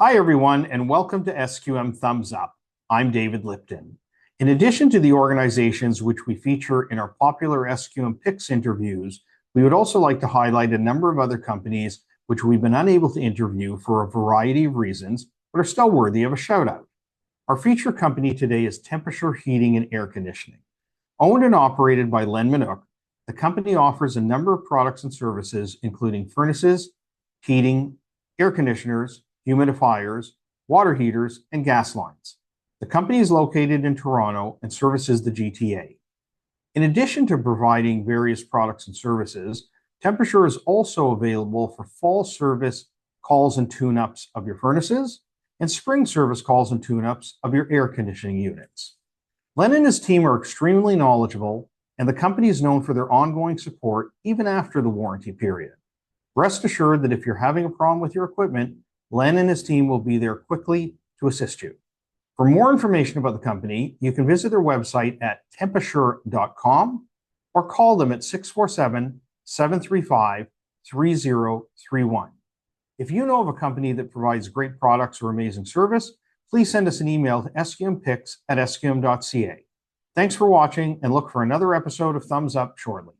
Hi, everyone, and welcome to SQM Thumbs Up. I'm David Lipton. In addition to the organizations which we feature in our popular SQM Picks interviews, we would also like to highlight a number of other companies which we've been unable to interview for a variety of reasons, but are still worthy of a shout out. Our feature company today is Tempasure Heating and Air Conditioning. Owned and operated by Len Minook, the company offers a number of products and services, including furnaces, heating, air conditioners, humidifiers, water heaters, and gas lines. The company is located in Toronto and services the GTA. In addition to providing various products and services, Tempasure is also available for fall service calls and tune-ups of your furnaces and spring service calls and tune-ups of your air conditioning units. Len and his team are extremely knowledgeable, and the company is known for their ongoing support even after the warranty period. Rest assured that if you're having a problem with your equipment, Len and his team will be there quickly to assist you. For more information about the company, you can visit their website at tempasure.com or call them at 647-735-3031. If you know of a company that provides great products or amazing service, please send us an email to sqmpicks@sqm.ca. Thanks for watching, and look for another episode of Thumbs Up shortly.